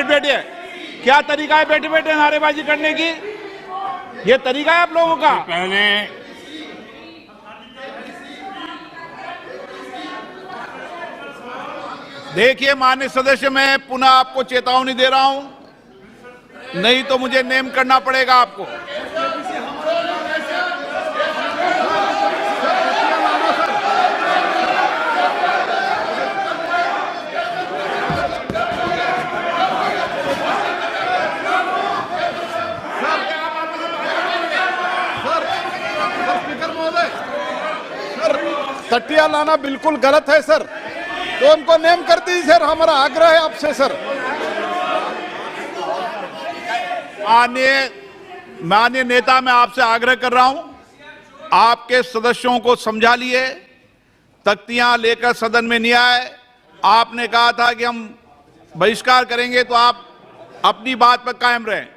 बैठिए। क्या तरीका है बैठे बैठे नारेबाजी करने की? ये तरीका है आप लोगों का? पहले देखिए माननीय सदस्य, मैं पुनः आपको चेतावनी दे रहा हूं, नहीं तो मुझे नेम करना पड़ेगा आपको। तटिया लाना बिल्कुल गलत है सर, तो उनको नेम कर दीजिए सर, हमारा आग्रह है आपसे सर। माननीय नेता, मैं आपसे आग्रह कर रहा हूं, आपके सदस्यों को समझा लिए, तख्तियां लेकर सदन में नहीं आए। आपने कहा था कि हम बहिष्कार करेंगे, तो आप अपनी बात पर कायम रहें।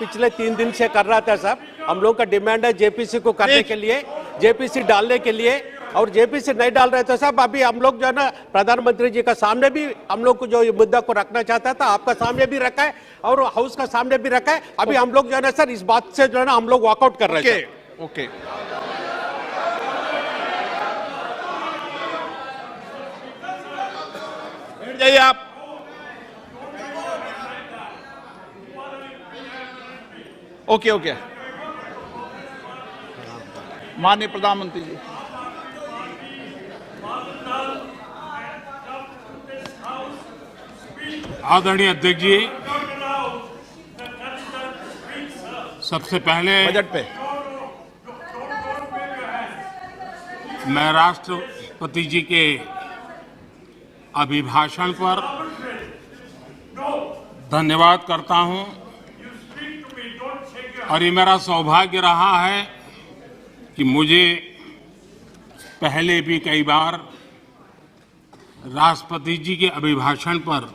पिछले 3 दिन से कर रहा था साहब, हम लोग का डिमांड है जेपीसी को करने के लिए, जेपीसी डालने के लिए, और जेपीसी नहीं डाल रहे थे साहब। अभी हम लोग जो है ना प्रधानमंत्री जी का सामने भी हम लोग को जो ये मुद्दा को रखना चाहता था, आपका सामने भी रखा है और हाउस का सामने भी रखा है। अभी हम लोग जो है ना सर इस बात से जो है ना हम लोग वॉकआउट कर रहे हैं। ओके, बैठ जाइए आप। ओके, माननीय प्रधानमंत्री जी। आदरणीय अध्यक्ष जी, सबसे पहले बजट पे मैं राष्ट्रपति जी के अभिभाषण पर धन्यवाद करता हूं, और ये मेरा सौभाग्य रहा है कि मुझे पहले भी कई बार राष्ट्रपति जी के अभिभाषण पर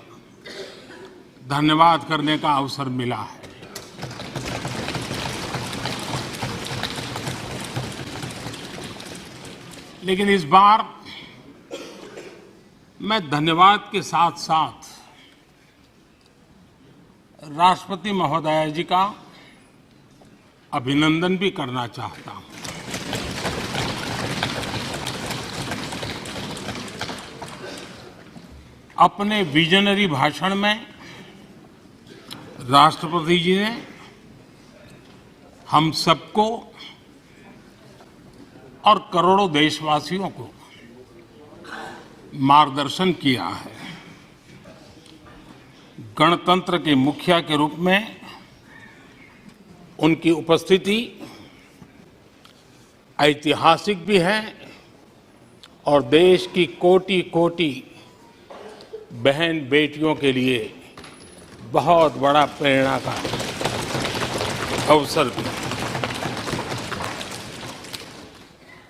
धन्यवाद करने का अवसर मिला है। लेकिन इस बार मैं धन्यवाद के साथ साथ राष्ट्रपति महोदया जी का अभिनंदन भी करना चाहता हूं। अपने विजनरी भाषण में राष्ट्रपति जी ने हम सबको और करोड़ों देशवासियों को मार्गदर्शन किया है। गणतंत्र के मुखिया के रूप में उनकी उपस्थिति ऐतिहासिक भी है और देश की कोटि कोटि बहन बेटियों के लिए बहुत बड़ा प्रेरणा का अवसर भी।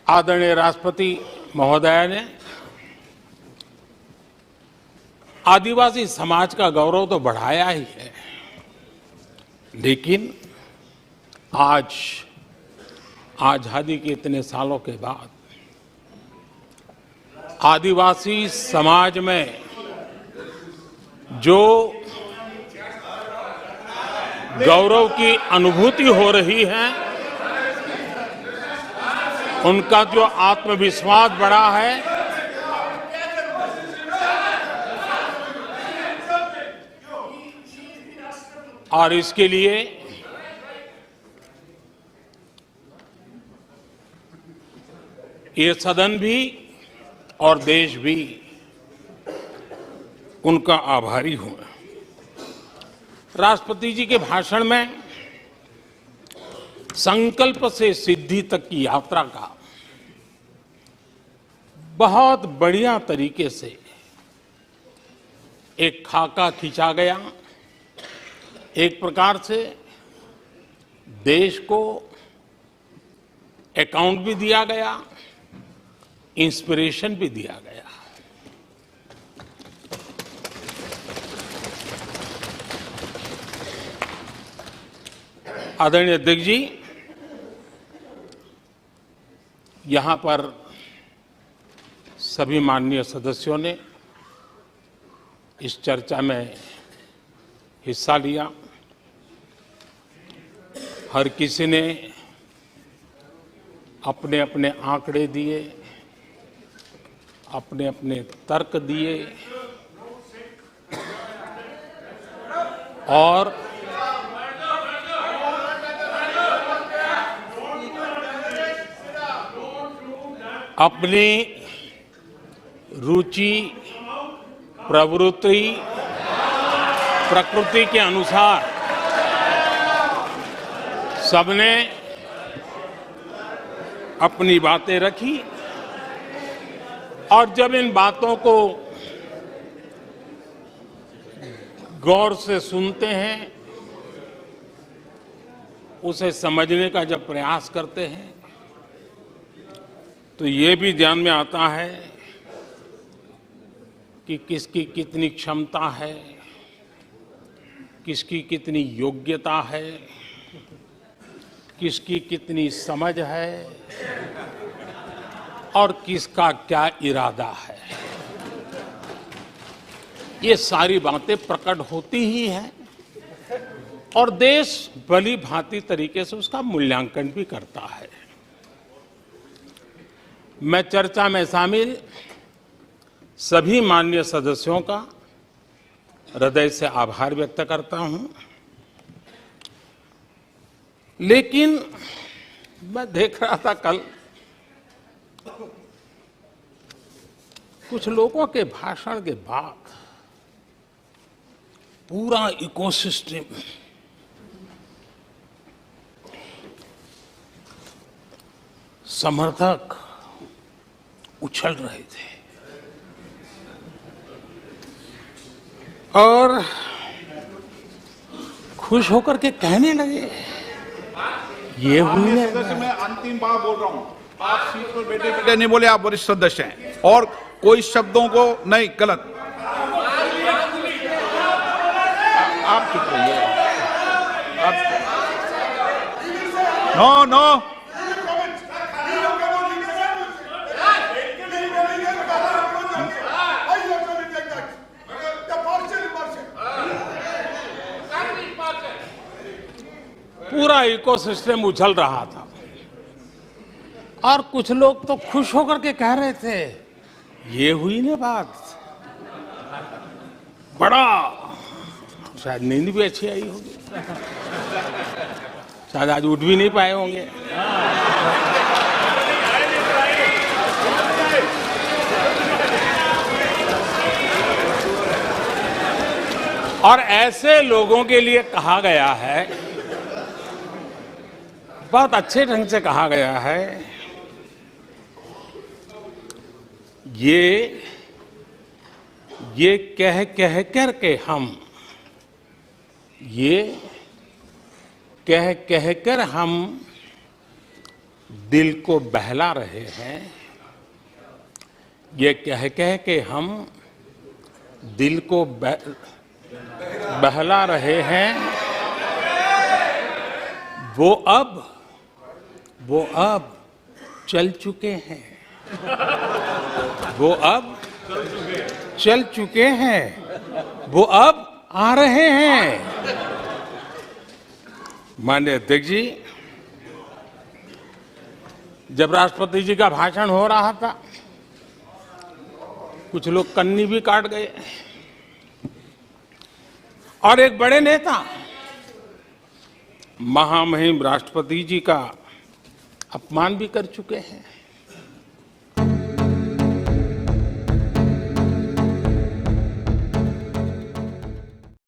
आदरणीय राष्ट्रपति महोदया ने आदिवासी समाज का गौरव तो बढ़ाया ही है, लेकिन आज आजादी के इतने सालों के बाद आदिवासी समाज में जो गौरव की अनुभूति हो रही है, उनका जो आत्मविश्वास बढ़ा है, और इसके लिए ये सदन भी और देश भी उनका आभारी हूं। राष्ट्रपति जी के भाषण में संकल्प से सिद्धि तक की यात्रा का बहुत बढ़िया तरीके से एक खाका खींचा गया। एक प्रकार से देश को अकाउंट भी दिया गया, इंस्पिरेशन भी दिया गया। आदरणीय अध्यक्ष जी, यहां पर सभी माननीय सदस्यों ने इस चर्चा में हिस्सा लिया। हर किसी ने अपने अपने आंकड़े दिए, अपने अपने तर्क दिए और अपनी रुचि, प्रवृत्ति, प्रकृति के अनुसार सबने अपनी बातें रखी और जब इन बातों को गौर से सुनते हैं, उसे समझने का जब प्रयास करते हैं, तो ये भी ध्यान में आता है कि किसकी कितनी क्षमता है, किसकी कितनी योग्यता है, किसकी कितनी समझ है और किसका क्या इरादा है। ये सारी बातें प्रकट होती ही हैं और देश भली भांति तरीके से उसका मूल्यांकन भी करता है। मैं चर्चा में शामिल सभी माननीय सदस्यों का हृदय से आभार व्यक्त करता हूं, लेकिन मैं देख रहा था कल कुछ लोगों के भाषण के बाद पूरा इकोसिस्टम समर्थक उछल रहे थे और खुश होकर के कहने लगे, ये हुई है। सदस्य, मैं अंतिम बार बोल रहा हूं, आप सीट पर बैठे बैठे नहीं बोले, आप वरिष्ठ सदस्य हैं और कोई शब्दों को नहीं, गलत। आप चुप रहिए। नो नो, पूरा इकोसिस्टम उछल रहा था और कुछ लोग तो खुश होकर के कह रहे थे, ये हुई ना बात, बड़ा, शायद नींद भी अच्छी आई होगी, शायद आज उठ भी नहीं पाए होंगे। और ऐसे लोगों के लिए कहा गया है, बहुत अच्छे ढंग से कहा गया है, ये कह कह कर के हम, ये कह कह कर हम दिल को बहला रहे हैं, ये कह कह के हम दिल को बहला रहे हैं, वो अब चल चुके हैं, वो अब चल चुके हैं, वो अब आ रहे हैं। माननीय अध्यक्ष जी, जब राष्ट्रपति जी का भाषण हो रहा था, कुछ लोग कन्नी भी काट गए और एक बड़े नेता महामहिम राष्ट्रपति जी का अपमान भी कर चुके हैं।